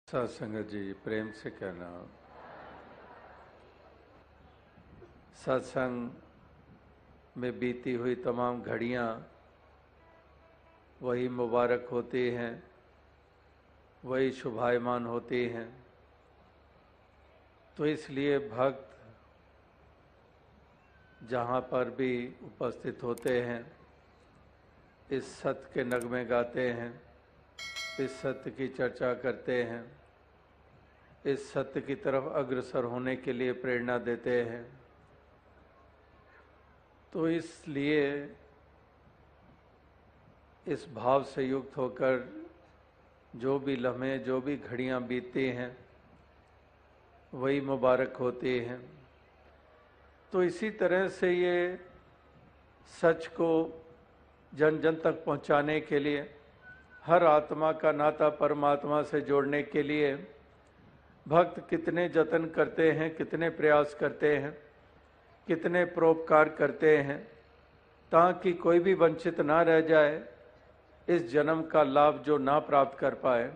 सत्संगत जी प्रेम से कहना, सत्संग में बीती हुई तमाम घड़ियाँ वही मुबारक होती हैं, वही शुभायमान होती हैं। तो इसलिए भक्त जहाँ पर भी उपस्थित होते हैं, इस सत्य के नगमे गाते हैं, इस सत्य की चर्चा करते हैं, इस सत्य की तरफ अग्रसर होने के लिए प्रेरणा देते हैं। तो इसलिए इस भाव से युक्त होकर जो भी लम्हे, जो भी घड़ियाँ बीतती हैं, वही मुबारक होती हैं। तो इसी तरह से ये सच को जन जन तक पहुँचाने के लिए, हर आत्मा का नाता परमात्मा से जोड़ने के लिए भक्त कितने जतन करते हैं, कितने प्रयास करते हैं, कितने परोपकार करते हैं, ताकि कोई भी वंचित ना रह जाए, इस जन्म का लाभ जो ना प्राप्त कर पाए।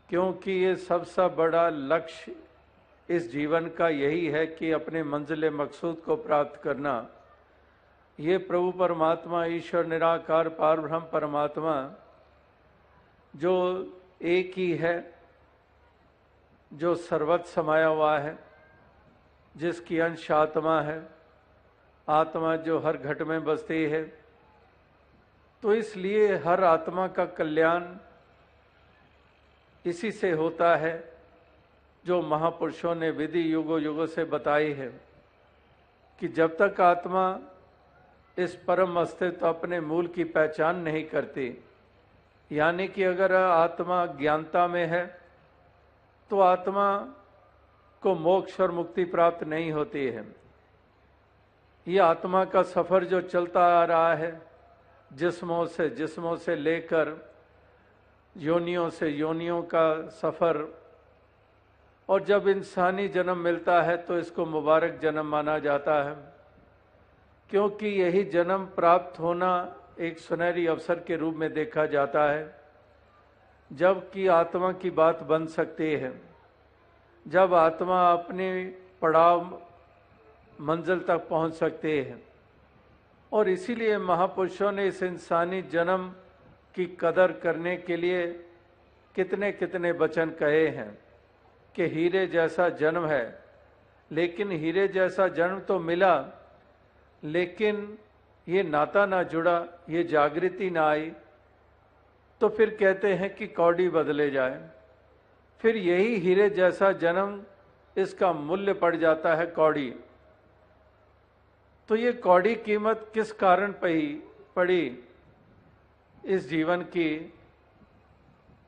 क्योंकि ये सबसे बड़ा लक्ष्य इस जीवन का यही है कि अपने मंजिल मकसूद को प्राप्त करना। ये प्रभु परमात्मा, ईश्वर निराकार पारब्रह्म परमात्मा जो एक ही है, जो सर्वत्र समाया हुआ है, जिसकी अंश आत्मा है, आत्मा जो हर घट में बसती है। तो इसलिए हर आत्मा का कल्याण इसी से होता है, जो महापुरुषों ने विधि युगों युगों से बताई है कि जब तक आत्मा इस परम अस्तित्व अपने मूल की पहचान नहीं करती, यानी कि अगर आत्मा ज्ञानता में है तो आत्मा को मोक्ष और मुक्ति प्राप्त नहीं होती है। ये आत्मा का सफर जो चलता आ रहा है, जिस्मों से लेकर योनियों से योनियों का सफर, और जब इंसानी जन्म मिलता है तो इसको मुबारक जन्म माना जाता है, क्योंकि यही जन्म प्राप्त होना एक सुनहरी अवसर के रूप में देखा जाता है, जबकि आत्मा की बात बन सकती है, जब आत्मा अपनी पड़ाव मंजिल तक पहुंच सकती है। और इसीलिए महापुरुषों ने इस इंसानी जन्म की कदर करने के लिए कितने कितने वचन कहे हैं कि हीरे जैसा जन्म है, लेकिन हीरे जैसा जन्म तो मिला, लेकिन ये नाता ना जुड़ा, ये जागृति ना आई, तो फिर कहते हैं कि कौड़ी बदले जाए। फिर यही हीरे जैसा जन्म, इसका मूल्य पड़ जाता है कौड़ी। तो ये कौड़ी कीमत किस कारण पड़ी इस जीवन की?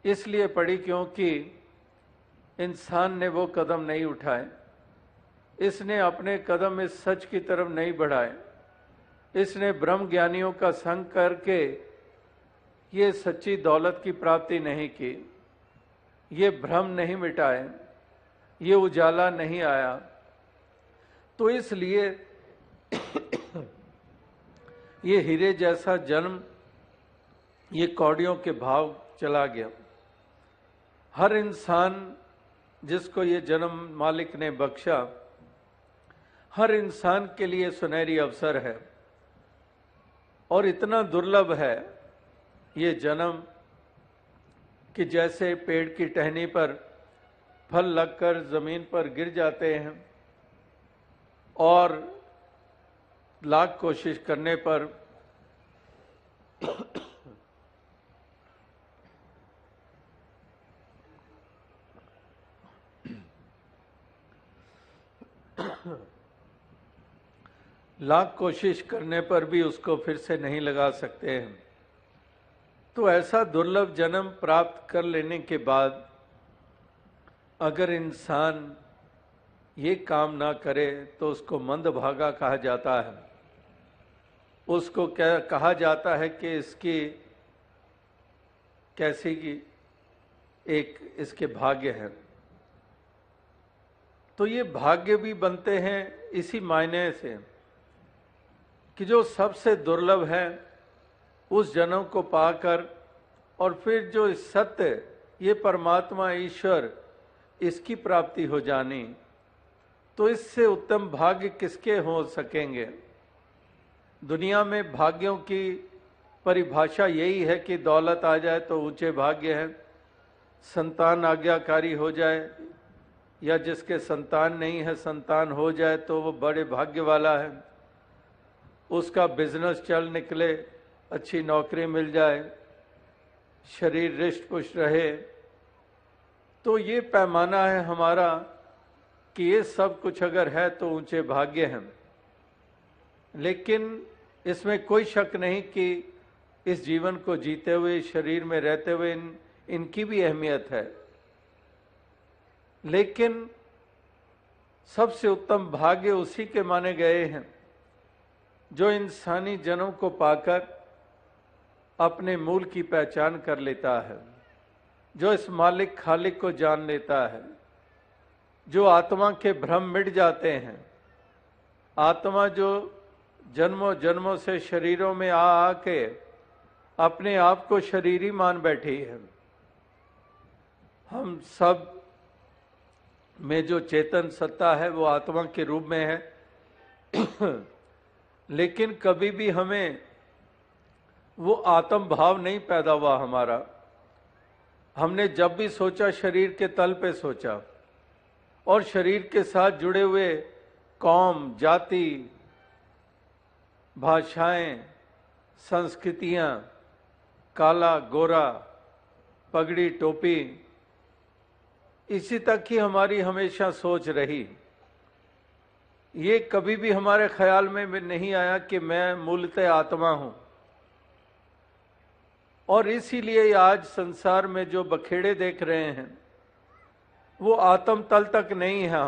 इसलिए पड़ी क्योंकि इंसान ने वो कदम नहीं उठाए, इसने अपने कदम इस सच की तरफ नहीं बढ़ाए, इसने ब्रह्म ज्ञानियों का संग करके ये सच्ची दौलत की प्राप्ति नहीं की, ये भ्रम नहीं मिटाए, ये उजाला नहीं आया। तो इसलिए ये हीरे जैसा जन्म, ये कौड़ियों के भाव चला गया। हर इंसान जिसको ये जन्म मालिक ने बख्शा, हर इंसान के लिए सुनहरी अवसर है, और इतना दुर्लभ है ये जन्म कि जैसे पेड़ की टहनी पर फल लगकर जमीन पर गिर जाते हैं और लाख कोशिश करने पर लाख कोशिश करने पर भी उसको फिर से नहीं लगा सकते हैं। तो ऐसा दुर्लभ जन्म प्राप्त कर लेने के बाद अगर इंसान ये काम ना करे तो उसको मंदभागा कहा जाता है। उसको क्या कहा जाता है कि इसकी कैसी की एक इसके भाग्य है। तो ये भाग्य भी बनते हैं इसी मायने से कि जो सबसे दुर्लभ है उस जन्म को पाकर, और फिर जो इस सत्य ये परमात्मा ईश्वर, इसकी प्राप्ति हो जानी, तो इससे उत्तम भाग्य किसके हो सकेंगे। दुनिया में भाग्यों की परिभाषा यही है कि दौलत आ जाए तो ऊंचे भाग्य है, संतान आज्ञाकारी हो जाए, या जिसके संतान नहीं है संतान हो जाए तो वो बड़े भाग्य वाला है, उसका बिजनेस चल निकले, अच्छी नौकरी मिल जाए, शरीर रिष्ट पुष्ट रहे। तो ये पैमाना है हमारा कि ये सब कुछ अगर है तो ऊंचे भाग्य हैं। लेकिन इसमें कोई शक नहीं कि इस जीवन को जीते हुए, शरीर में रहते हुए इनकी भी अहमियत है। लेकिन सबसे उत्तम भाग्य उसी के माने गए हैं जो इंसानी जन्म को पाकर अपने मूल की पहचान कर लेता है, जो इस मालिक खालिक को जान लेता है, जो आत्मा के भ्रम मिट जाते हैं। आत्मा जो जन्मों जन्मों से शरीरों में आ आके अपने आप को शरीरी मान बैठी है। हम सब में जो चेतन सत्ता है वो आत्मा के रूप में है लेकिन कभी भी हमें वो आत्म भाव नहीं पैदा हुआ हमारा। हमने जब भी सोचा शरीर के तल पे सोचा, और शरीर के साथ जुड़े हुए कौम, जाति, भाषाएं, संस्कृतियां, काला गोरा, पगड़ी टोपी, इसी तक ही हमारी हमेशा सोच रही। ये कभी भी हमारे ख्याल में नहीं आया कि मैं मूलतः आत्मा हूं। और इसीलिए आज संसार में जो बखेड़े देख रहे हैं वो आत्म तल तक नहीं है।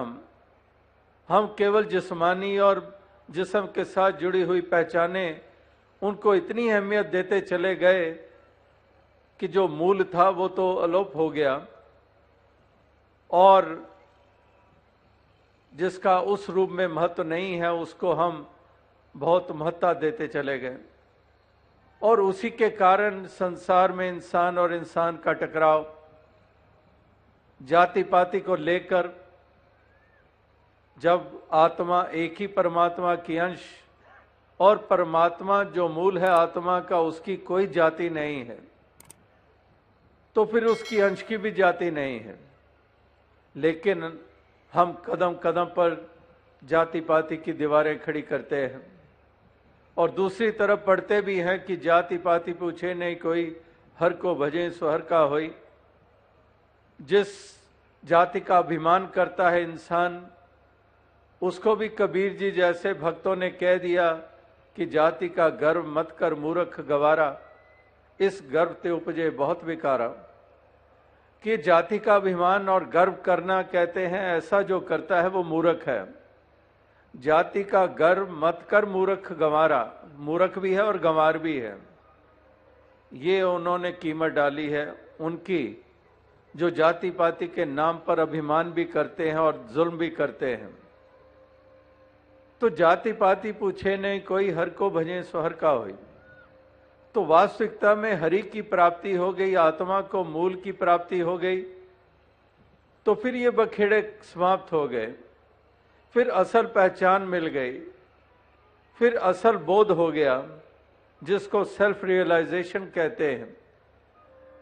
हम केवल जिस्मानी और जिस्म के साथ जुड़ी हुई पहचाने, उनको इतनी अहमियत देते चले गए कि जो मूल था वो तो अलोप हो गया, और जिसका उस रूप में महत्व नहीं है उसको हम बहुत महत्ता देते चले गए। और उसी के कारण संसार में इंसान और इंसान का टकराव, जाति पाति को लेकर, जब आत्मा एक ही परमात्मा की अंश, और परमात्मा जो मूल है आत्मा का उसकी कोई जाति नहीं है, तो फिर उसकी अंश की भी जाति नहीं है। लेकिन हम कदम कदम पर जाति पाति की दीवारें खड़ी करते हैं, और दूसरी तरफ पढ़ते भी हैं कि जाति पाति पूछे नहीं कोई, हर को भजे सो हर का होई। जिस जाति का अभिमान करता है इंसान, उसको भी कबीर जी जैसे भक्तों ने कह दिया कि जाति का गर्व मत कर मूर्ख गवारा, इस गर्व ते उपजे बहुत विकारा। कि जाति का अभिमान और गर्व करना, कहते हैं ऐसा जो करता है वो मूर्ख है। जाति का गर्व मत कर मूर्ख गंवारा, मूर्ख भी है और गंवार भी है। ये उन्होंने कीमत डाली है उनकी, जो जाति पाति के नाम पर अभिमान भी करते हैं और जुल्म भी करते हैं। तो जाति पाति पूछे नहीं कोई, हर को भजे सो हर का होई। तो वास्तविकता में हरि की प्राप्ति हो गई, आत्मा को मूल की प्राप्ति हो गई, तो फिर ये बखेड़े समाप्त हो गए। फिर असल पहचान मिल गई, फिर असल बोध हो गया, जिसको सेल्फ रियलाइजेशन कहते हैं।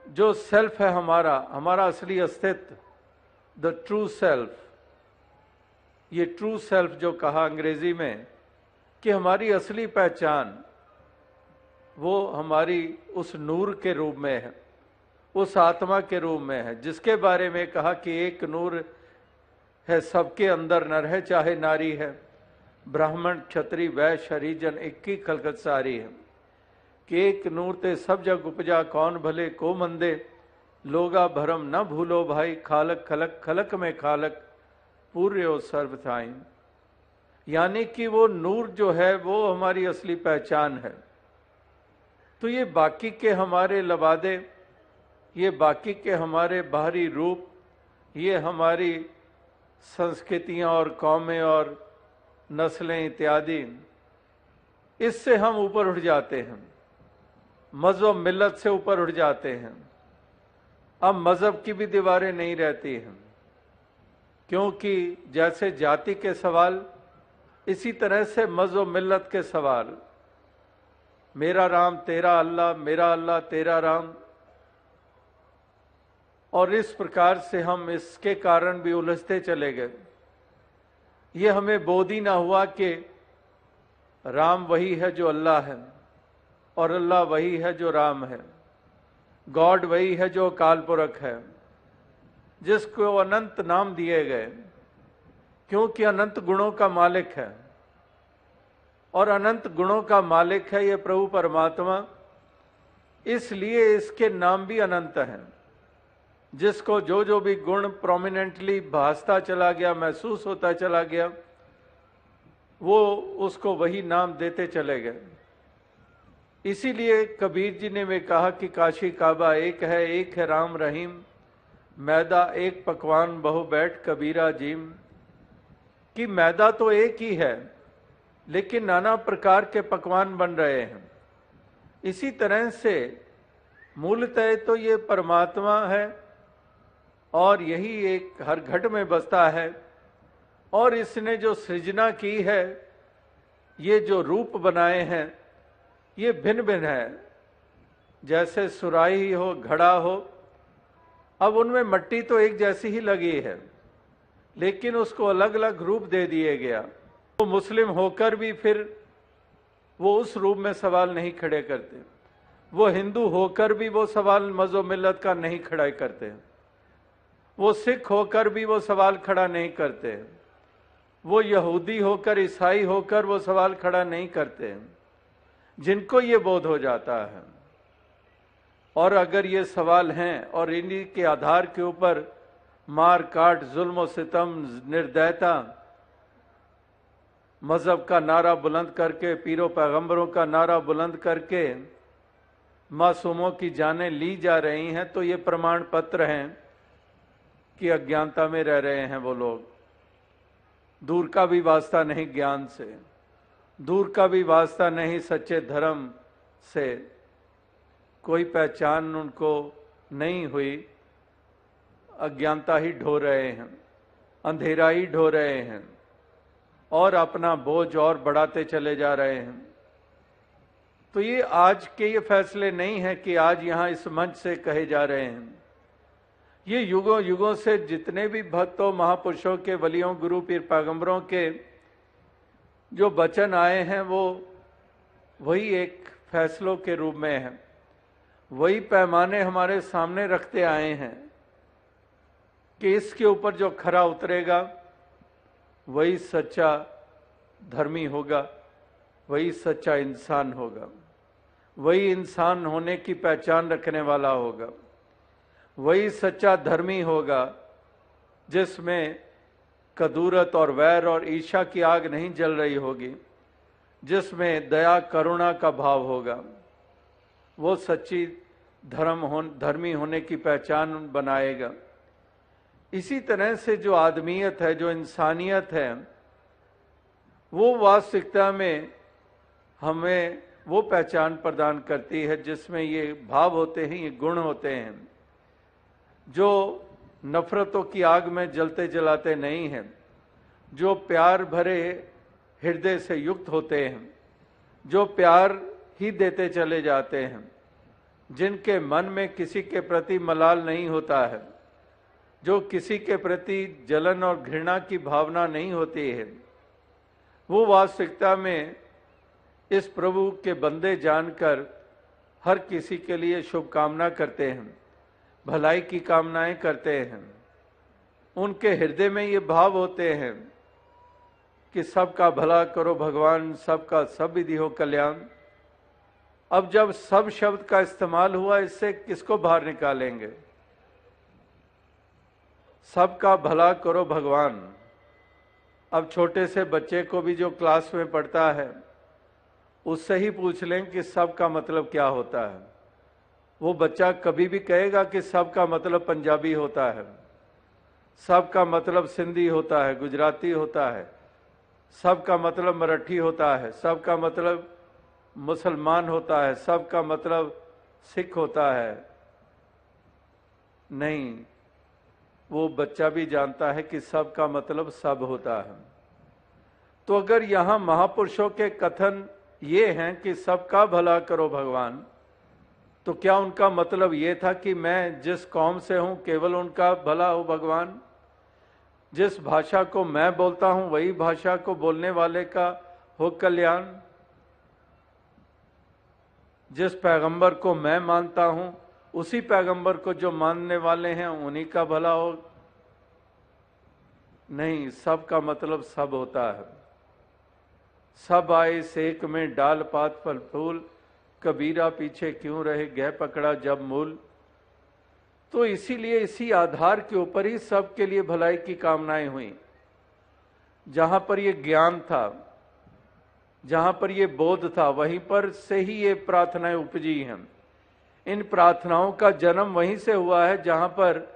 जो सेल्फ है हमारा असली अस्तित्व, द ट्रू सेल्फ। ये ट्रू सेल्फ जो कहा अंग्रेजी में कि हमारी असली पहचान, वो हमारी उस नूर के रूप में है, उस आत्मा के रूप में है, जिसके बारे में कहा कि एक नूर है सबके अंदर, नर है चाहे नारी है, ब्राह्मण क्षत्रिय वैश्य हरिजन एक ही खलकत सारी है। कि एक नूर ते सब जग उपजा, कौन भले को मंदे, लोगा भरम न भूलो भाई, खालक खलक खलक में खालक, पूर्यो सर्व थाई। यानी कि वो नूर जो है वो हमारी असली पहचान है। तो ये बाकी के हमारे लबादे, ये बाकी के हमारे बाहरी रूप, ये हमारी संस्कृतियां और कौमें और नस्लें इत्यादि, इससे हम ऊपर उठ जाते हैं, मज़हब मिल्लत से ऊपर उठ जाते हैं। अब मजहब की भी दीवारें नहीं रहती हैं, क्योंकि जैसे जाति के सवाल, इसी तरह से मज़हब मिल्लत के सवाल, मेरा राम तेरा अल्लाह, मेरा अल्लाह तेरा राम, और इस प्रकार से हम इसके कारण भी उलझते चले गए। ये हमें बोध ही ना हुआ कि राम वही है जो अल्लाह है, और अल्लाह वही है जो राम है, गॉड वही है जो अकाल पुरख है, जिसको अनंत नाम दिए गए, क्योंकि अनंत गुणों का मालिक है, और अनंत गुणों का मालिक है ये प्रभु परमात्मा, इसलिए इसके नाम भी अनंत हैं। जिसको जो जो भी गुण प्रोमिनेंटली भासता चला गया, महसूस होता चला गया, वो उसको वही नाम देते चले गए। इसीलिए कबीर जी ने भी कहा कि काशी काबा एक है राम रहीम, मैदा एक पकवान बहु बैठ कबीरा जीम। कि मैदा तो एक ही है, लेकिन नाना प्रकार के पकवान बन रहे हैं। इसी तरह से मूलतः तो ये परमात्मा है, और यही एक हर घट में बसता है, और इसने जो सृजना की है, ये जो रूप बनाए हैं, ये भिन्न भिन्न है। जैसे सुराही हो, घड़ा हो, अब उनमें मट्टी तो एक जैसी ही लगी है, लेकिन उसको अलग अलग रूप दे दिए गया। तो मुस्लिम होकर भी फिर वो उस रूप में सवाल नहीं खड़े करते, वो हिंदू होकर भी वो सवाल मज़हब मिल्लत का नहीं खड़ा करते, वो सिख होकर भी वो सवाल खड़ा नहीं करते, वो यहूदी होकर, ईसाई होकर वो सवाल खड़ा नहीं करते। जिनको ये बोध हो जाता है, और अगर ये सवाल हैं और इन्हीं के आधार के ऊपर मार काट, जुल्म और सितम, निर्दयता, मजहब का नारा बुलंद करके, पीरों पैगंबरों का नारा बुलंद करके मासूमों की जानें ली जा रही हैं, तो ये प्रमाण पत्र हैं कि अज्ञानता में रह रहे हैं वो लोग। दूर का भी वास्ता नहीं ज्ञान से, दूर का भी वास्ता नहीं सच्चे धर्म से, कोई पहचान उनको नहीं हुई, अज्ञानता ही ढो रहे हैं, अंधेरा ही ढो रहे हैं, और अपना बोझ और बढ़ाते चले जा रहे हैं। तो ये आज के ये फैसले नहीं हैं कि आज यहाँ इस मंच से कहे जा रहे हैं। ये युगों युगों से जितने भी भक्तों, महापुरुषों के, वलियों, गुरु, पीर, पैगंबरों के जो वचन आए हैं, वो वही एक फैसलों के रूप में हैं, वही पैमाने हमारे सामने रखते आए हैं कि इसके ऊपर जो खरा उतरेगा वही सच्चा धर्मी होगा, वही सच्चा इंसान होगा, वही इंसान होने की पहचान रखने वाला होगा, वही सच्चा धर्मी होगा जिसमें कदूरत और वैर और ईर्ष्या की आग नहीं जल रही होगी, जिसमें दया करुणा का भाव होगा। वो सच्ची धर्मी होने की पहचान बनाएगा। इसी तरह से जो आदमियत है, जो इंसानियत है, वो वास्तविकता में हमें वो पहचान प्रदान करती है जिसमें ये भाव होते हैं, ये गुण होते हैं, जो नफरतों की आग में जलते जलाते नहीं हैं, जो प्यार भरे हृदय से युक्त होते हैं, जो प्यार ही देते चले जाते हैं, जिनके मन में किसी के प्रति मलाल नहीं होता है, जो किसी के प्रति जलन और घृणा की भावना नहीं होती है, वो वास्तविकता में इस प्रभु के बंदे जानकर हर किसी के लिए शुभकामना करते हैं, भलाई की कामनाएं करते हैं। उनके हृदय में ये भाव होते हैं कि सबका भला करो भगवान, सबका सब विधि हो कल्याण। अब जब सब शब्द का इस्तेमाल हुआ, इससे किसको बाहर निकालेंगे? सबका भला करो भगवान। अब छोटे से बच्चे को भी जो क्लास में पढ़ता है, उससे ही पूछ लें कि सब का मतलब क्या होता है। वो बच्चा कभी भी कहेगा कि सब का मतलब पंजाबी होता है, सब का मतलब सिंधी होता है, गुजराती होता है, सब का मतलब मराठी होता है, सब का मतलब मुसलमान होता है, सब का मतलब सिख होता है। नहीं, वो बच्चा भी जानता है कि सब का मतलब सब होता है। तो अगर यहां महापुरुषों के कथन ये हैं कि सबका भला करो भगवान, तो क्या उनका मतलब ये था कि मैं जिस कौम से हूं केवल उनका भला हो भगवान? जिस भाषा को मैं बोलता हूं वही भाषा को बोलने वाले का हो कल्याण? जिस पैगंबर को मैं मानता हूं उसी पैगंबर को जो मानने वाले हैं उन्हीं का भला हो? नहीं, सब का मतलब सब होता है। सब आए सेक में डाल पात फल फूल, कबीरा पीछे क्यों रहे गह पकड़ा जब मूल। तो इसीलिए इसी आधार के ऊपर ही सबके लिए भलाई की कामनाएं हुई। जहां पर ये ज्ञान था, जहां पर ये बोध था, वहीं पर से ही ये प्रार्थनाएं उपजी हैं। इन प्रार्थनाओं का जन्म वहीं से हुआ है जहां पर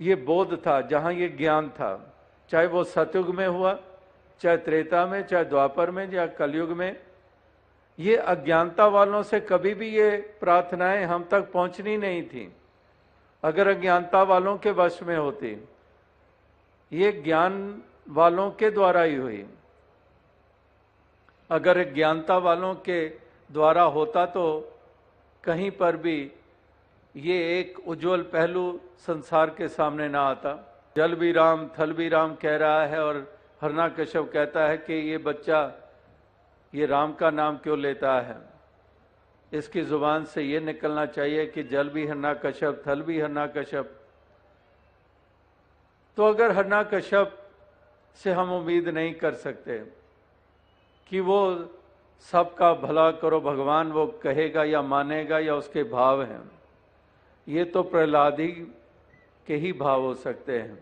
ये बोध था, जहां ये ज्ञान था। चाहे वो सतयुग में हुआ, चाहे त्रेता में, चाहे द्वापर में, या कलयुग में। ये अज्ञानता वालों से कभी भी ये प्रार्थनाएं हम तक पहुंचनी नहीं थी। अगर अज्ञानता वालों के वश में होती, ये ज्ञान वालों के द्वारा ही हुई। अगर अज्ञानता वालों के द्वारा होता तो कहीं पर भी ये एक उज्जवल पहलू संसार के सामने ना आता। जल भी राम थल भी राम कह रहा है और हिरण्यकश्यप कहता है कि ये बच्चा ये राम का नाम क्यों लेता है। इसकी जुबान से ये निकलना चाहिए कि जल भी हिरण्यकश्यप थल भी हिरण्यकश्यप। तो अगर हिरण्यकश्यप से हम उम्मीद नहीं कर सकते कि वो सबका भला करो भगवान वो कहेगा या मानेगा या उसके भाव हैं, ये तो प्रहलाद ही के ही भाव हो सकते हैं।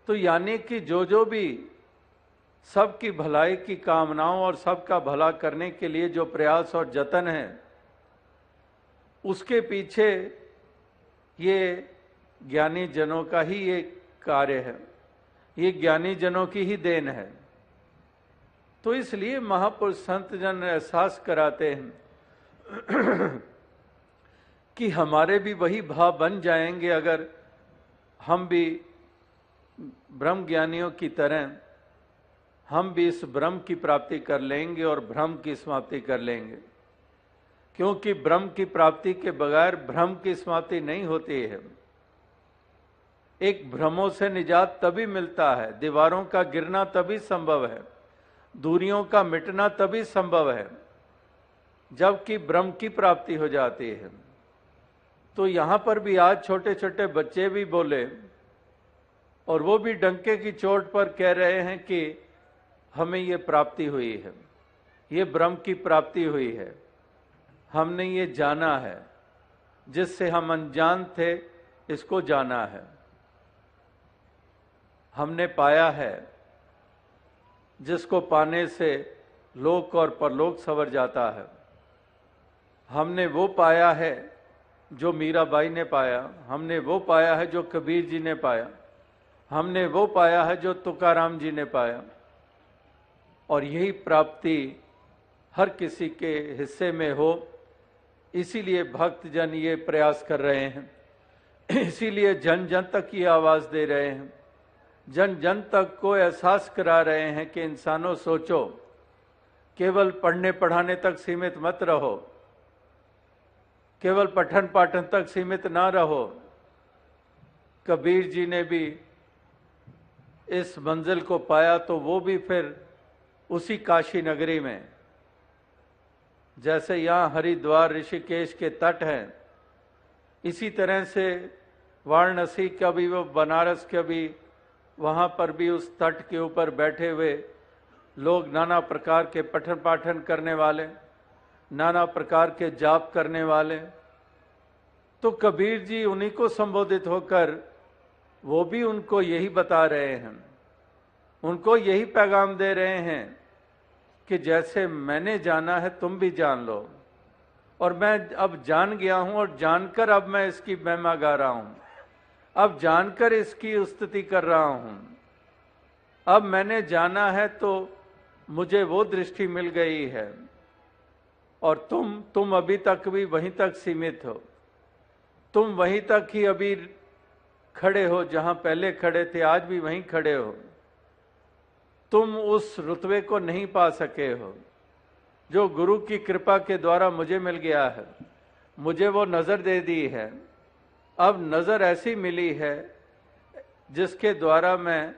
तो यानी कि जो भी सबकी भलाई की कामनाओं और सबका भला करने के लिए जो प्रयास और जतन है, उसके पीछे ये ज्ञानी जनों का ही ये कार्य है, ये ज्ञानी जनों की ही देन है। तो इसलिए महापुरुष संत जन एहसास कराते हैं कि हमारे भी वही भाव बन जाएंगे अगर हम भी ब्रह्म ज्ञानियों की तरह हम भी इस ब्रह्म की प्राप्ति कर लेंगे और भ्रम की समाप्ति कर लेंगे। क्योंकि ब्रह्म की प्राप्ति के बगैर भ्रम की समाप्ति नहीं होती है। एक भ्रमों से निजात तभी मिलता है, दीवारों का गिरना तभी संभव है, दूरियों का मिटना तभी संभव है जबकि ब्रह्म की प्राप्ति हो जाती है। तो यहां पर भी आज छोटे छोटे बच्चे भी बोले और वो भी डंके की चोट पर कह रहे हैं कि हमें ये प्राप्ति हुई है, ये ब्रह्म की प्राप्ति हुई है, हमने ये जाना है, जिससे हम अनजान थे इसको जाना है, हमने पाया है, जिसको पाने से लोक और परलोक संवर जाता है। हमने वो पाया है जो मीराबाई ने पाया, हमने वो पाया है जो कबीर जी ने पाया, हमने वो पाया है जो तुकाराम जी ने पाया। और यही प्राप्ति हर किसी के हिस्से में हो, इसीलिए भक्तजन ये प्रयास कर रहे हैं, इसीलिए जन जन तक ये आवाज दे रहे हैं, जन जन तक को एहसास करा रहे हैं कि इंसानों सोचो, केवल पढ़ने पढ़ाने तक सीमित मत रहो, केवल पठन पाठन तक सीमित ना रहो। कबीर जी ने भी इस मंजिल को पाया तो वो भी फिर उसी काशी नगरी में, जैसे यहाँ हरिद्वार ऋषिकेश के तट हैं, इसी तरह से वाराणसी का भी वो बनारस का भी, वहाँ पर भी उस तट के ऊपर बैठे हुए लोग नाना प्रकार के पठन पाठन करने वाले, नाना प्रकार के जाप करने वाले। तो कबीर जी उन्हीं को संबोधित होकर वो भी उनको यही बता रहे हैं, उनको यही पैगाम दे रहे हैं कि जैसे मैंने जाना है तुम भी जान लो। और मैं अब जान गया हूं और जानकर अब मैं इसकी महिमा गा रहा हूं, अब जानकर इसकी स्तुति कर रहा हूं। अब मैंने जाना है तो मुझे वो दृष्टि मिल गई है और तुम अभी तक भी वहीं तक सीमित हो। तुम वहीं तक ही अभी खड़े हो जहां पहले खड़े थे, आज भी वहीं खड़े हो। तुम उस रुतबे को नहीं पा सके हो जो गुरु की कृपा के द्वारा मुझे मिल गया है। मुझे वो नज़र दे दी है। अब नज़र ऐसी मिली है जिसके द्वारा मैं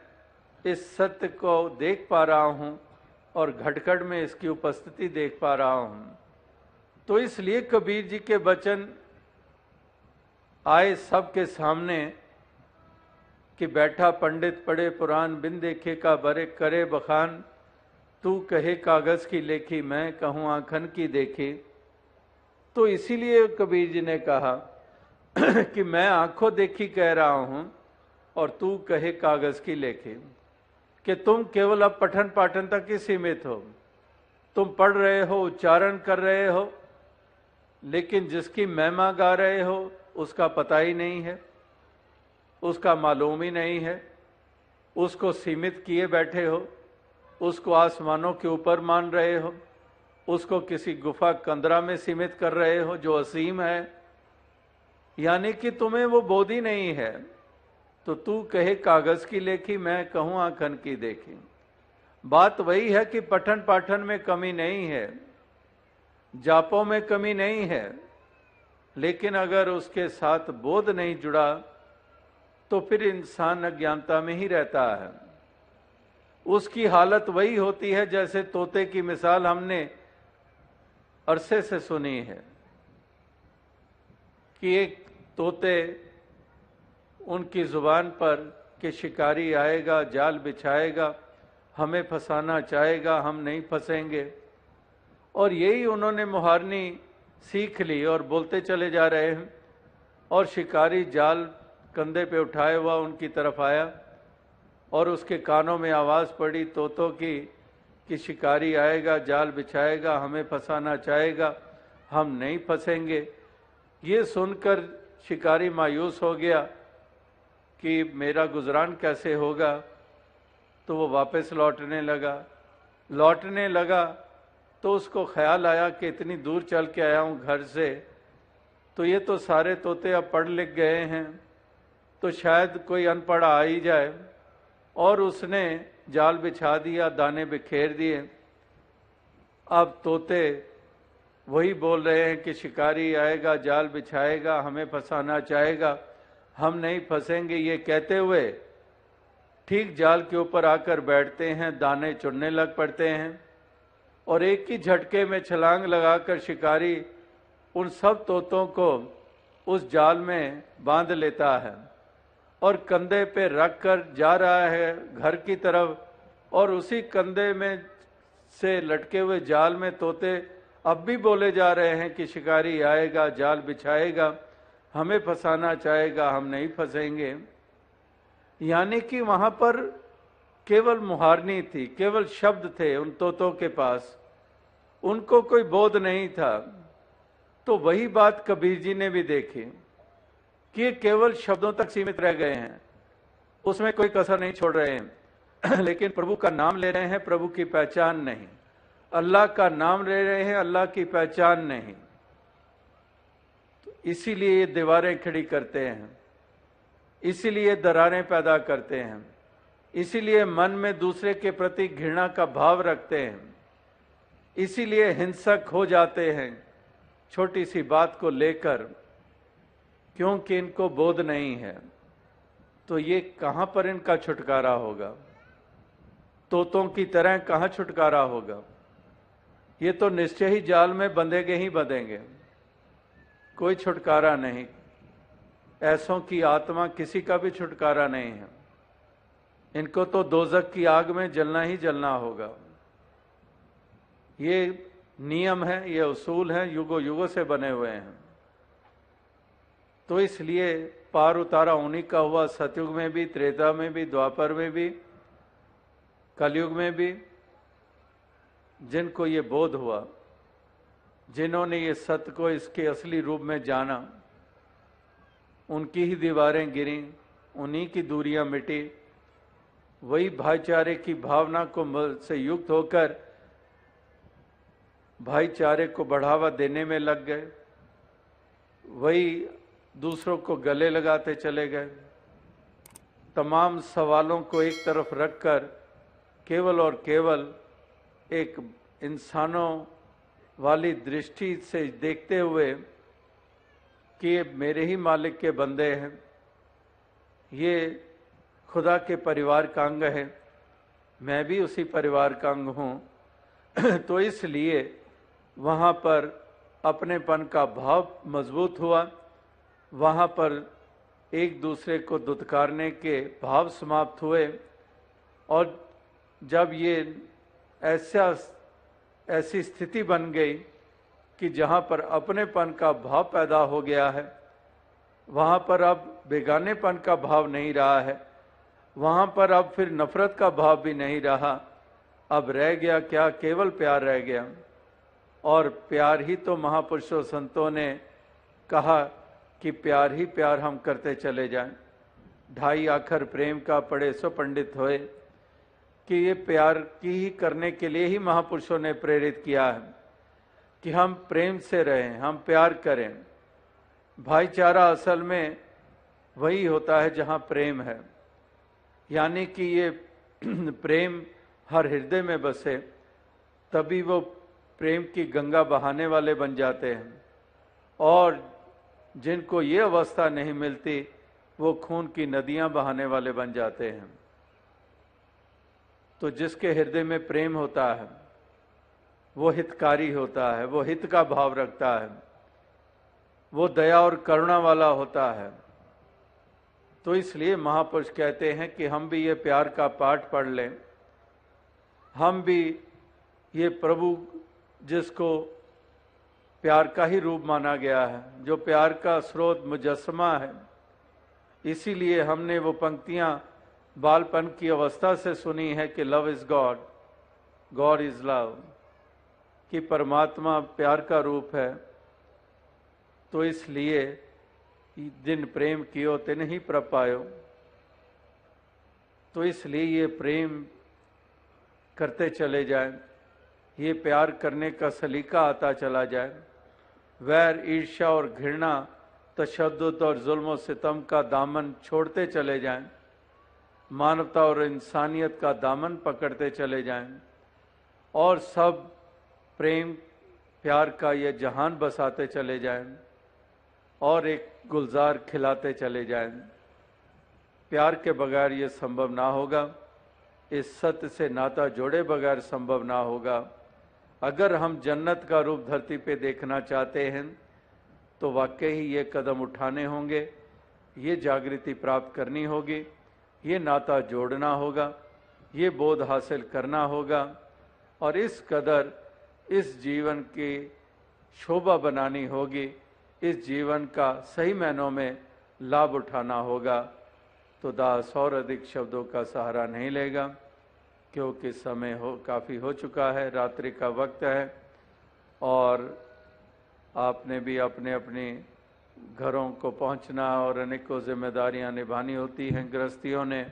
इस सत्य को देख पा रहा हूं और घट-घट में इसकी उपस्थिति देख पा रहा हूं। तो इसलिए कबीर जी के वचन आए सबके सामने कि बैठा पंडित पढ़े पुराण, बिन देखे का बरे करे बखान। तू कहे कागज की लेखी, मैं कहूँ आंखन की देखी। तो इसीलिए कबीर जी ने कहा कि मैं आंखों देखी कह रहा हूं और तू कहे कागज की लेखी, कि तुम केवल अब पठन पाठन तक ही सीमित हो। तुम पढ़ रहे हो, उच्चारण कर रहे हो, लेकिन जिसकी महिमा गा रहे हो उसका पता ही नहीं है, उसका मालूम ही नहीं है। उसको सीमित किए बैठे हो, उसको आसमानों के ऊपर मान रहे हो, उसको किसी गुफा कंदरा में सीमित कर रहे हो जो असीम है, यानी कि तुम्हें वो बोध ही नहीं है। तो तू कहे कागज की लेखी, मैं कहूँ आंखन की देखी। बात वही है कि पठन पाठन में कमी नहीं है, जापों में कमी नहीं है, लेकिन अगर उसके साथ बोध नहीं जुड़ा तो फिर इंसान अज्ञानता में ही रहता है। उसकी हालत वही होती है जैसे तोते की मिसाल हमने अरसे से सुनी है कि एक तोते, उनकी जुबान पर कि शिकारी आएगा, जाल बिछाएगा, हमें फंसाना चाहेगा, हम नहीं फंसेंगे, और यही उन्होंने मुहारनी सीख ली और बोलते चले जा रहे हैं। और शिकारी जाल कंधे पे उठाए हुआ उनकी तरफ आया और उसके कानों में आवाज़ पड़ी तोतों की कि शिकारी आएगा, जाल बिछाएगा, हमें फंसाना चाहेगा, हम नहीं फंसेंगे। ये सुनकर शिकारी मायूस हो गया कि मेरा गुजरान कैसे होगा, तो वो वापस लौटने लगा तो उसको ख्याल आया कि इतनी दूर चल के आया हूँ घर से, तो ये तो सारे तोते अब पढ़ लिख गए हैं, तो शायद कोई अनपढ़ आ ही जाए। और उसने जाल बिछा दिया, दाने बिखेर दिए। अब तोते वही बोल रहे हैं कि शिकारी आएगा, जाल बिछाएगा, हमें फंसाना चाहेगा, हम नहीं फंसेंगे। ये कहते हुए ठीक जाल के ऊपर आकर बैठते हैं, दाने चुनने लग पड़ते हैं और एक ही झटके में छलांग लगाकर शिकारी उन सब तोतों को उस जाल में बांध लेता है और कंधे पे रख कर जा रहा है घर की तरफ। और उसी कंधे में से लटके हुए जाल में तोते अब भी बोले जा रहे हैं कि शिकारी आएगा, जाल बिछाएगा, हमें फंसाना चाहेगा, हम नहीं फंसेंगे। यानी कि वहां पर केवल मुहारनी थी, केवल शब्द थे उन तोतों के पास, उनको कोई बोध नहीं था। तो वही बात कबीर जी ने भी देखी कि ये केवल शब्दों तक सीमित रह गए हैं, उसमें कोई कसर नहीं छोड़ रहे हैं लेकिन प्रभु का नाम ले रहे हैं, प्रभु की पहचान नहीं। अल्लाह का नाम ले रहे हैं, अल्लाह की पहचान नहीं। तो इसीलिए ये दीवारें खड़ी करते हैं, इसीलिए दरारें पैदा करते हैं, इसीलिए मन में दूसरे के प्रति घृणा का भाव रखते हैं, इसीलिए हिंसक हो जाते हैं छोटी सी बात को लेकर, क्योंकि इनको बोध नहीं है। तो ये कहां पर इनका छुटकारा होगा? तोतों की तरह कहां छुटकारा होगा? ये तो निश्चय ही जाल में बंधेंगे ही बंधेंगे, कोई छुटकारा नहीं। ऐसों की आत्मा किसी का भी छुटकारा नहीं है, इनको तो दोजक की आग में जलना ही जलना होगा। ये नियम है, ये उसूल हैं, युगों युगों से बने हुए हैं। तो इसलिए पार उतारा उन्हीं का हुआ, सतयुग में भी, त्रेता में भी, द्वापर में भी, कलयुग में भी। जिनको ये बोध हुआ, जिन्होंने ये सत्य को इसके असली रूप में जाना, उनकी ही दीवारें गिरी, उन्हीं की दूरियां मिटी, वही भाईचारे की भावना को से युक्त होकर भाईचारे को बढ़ावा देने में लग गए, वही दूसरों को गले लगाते चले गए। तमाम सवालों को एक तरफ रखकर केवल और केवल एक इंसानों वाली दृष्टि से देखते हुए कि ये मेरे ही मालिक के बंदे हैं, ये खुदा के परिवार का अंग है, मैं भी उसी परिवार का अंग हूँ तो इसलिए वहाँ पर अपनेपन का भाव मजबूत हुआ, वहाँ पर एक दूसरे को दुत्कारने के भाव समाप्त हुए। और जब ये ऐसी स्थिति बन गई कि जहाँ पर अपनेपन का भाव पैदा हो गया है, वहाँ पर अब बेगानेपन का भाव नहीं रहा है, वहाँ पर अब फिर नफरत का भाव भी नहीं रहा, अब रह गया क्या, केवल प्यार रह गया। और प्यार ही तो महापुरुषों संतों ने कहा कि प्यार ही प्यार हम करते चले जाएं। ढाई आखर प्रेम का पढ़े सो पंडित होए, कि ये प्यार की ही करने के लिए ही महापुरुषों ने प्रेरित किया है कि हम प्रेम से रहें, हम प्यार करें। भाईचारा असल में वही होता है जहाँ प्रेम है, यानी कि ये प्रेम हर हृदय में बसे, तभी वो प्रेम की गंगा बहाने वाले बन जाते हैं। और जिनको ये अवस्था नहीं मिलती वो खून की नदियां बहाने वाले बन जाते हैं। तो जिसके हृदय में प्रेम होता है वो हितकारी होता है, वो हित का भाव रखता है, वो दया और करुणा वाला होता है। तो इसलिए महापुरुष कहते हैं कि हम भी ये प्यार का पाठ पढ़ लें, हम भी ये प्रभु जिसको प्यार का ही रूप माना गया है, जो प्यार का स्रोत मुजस्समा है, इसीलिए हमने वो पंक्तियां बालपन की अवस्था से सुनी है कि love is God, God is love, कि परमात्मा प्यार का रूप है। तो इसलिए जिन प्रेम कियो तिन ही प्रपायो, तो इसलिए ये प्रेम करते चले जाएं, ये प्यार करने का सलीका आता चला जाए। वैर, ईर्ष्या और घृणा, तशद्दुद और जुल्म और सितम का दामन छोड़ते चले जाएं, मानवता और इंसानियत का दामन पकड़ते चले जाएं और सब प्रेम प्यार का ये जहान बसाते चले जाएं और एक गुलजार खिलाते चले जाएं। प्यार के बगैर ये संभव ना होगा, इस सत्य से नाता जोड़े बगैर संभव ना होगा। अगर हम जन्नत का रूप धरती पे देखना चाहते हैं तो वाकई ही ये कदम उठाने होंगे, ये जागृति प्राप्त करनी होगी, ये नाता जोड़ना होगा, ये बोध हासिल करना होगा और इस कदर इस जीवन की शोभा बनानी होगी, इस जीवन का सही मायनों में लाभ उठाना होगा। तो दास और अधिक शब्दों का सहारा नहीं लेगा क्योंकि समय काफ़ी हो चुका है, रात्रि का वक्त है और आपने भी अपने अपने घरों को पहुंचना और अनेकों जिम्मेदारियां निभानी होती हैं गृहस्थियों ने।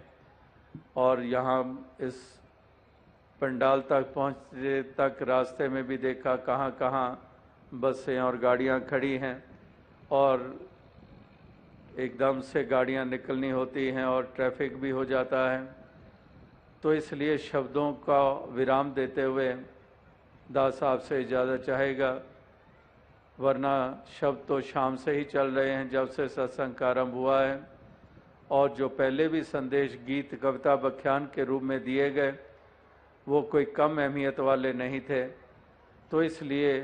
और यहाँ इस पंडाल तक पहुँचने तक रास्ते में भी देखा कहाँ कहाँ बसें और गाड़ियाँ खड़ी हैं और एकदम से गाड़ियाँ निकलनी होती हैं और ट्रैफिक भी हो जाता है। तो इसलिए शब्दों का विराम देते हुए दास साहब से इजाज़त चाहेगा, वरना शब्द तो शाम से ही चल रहे हैं जब से सत्संग का आरंभ हुआ है और जो पहले भी संदेश गीत कविता व्याख्यान के रूप में दिए गए वो कोई कम अहमियत वाले नहीं थे। तो इसलिए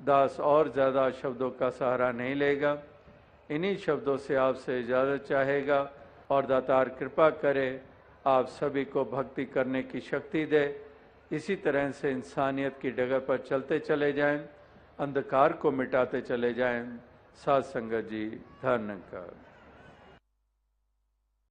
दास और ज़्यादा शब्दों का सहारा नहीं लेगा, इन्हीं शब्दों से आपसे इजाज़त चाहेगा और दातार कृपा करे आप सभी को भक्ति करने की शक्ति दे। इसी तरह से इंसानियत की डगर पर चलते चले जाएं, अंधकार को मिटाते चले जाएं। साध संगत जी धन्यवाद।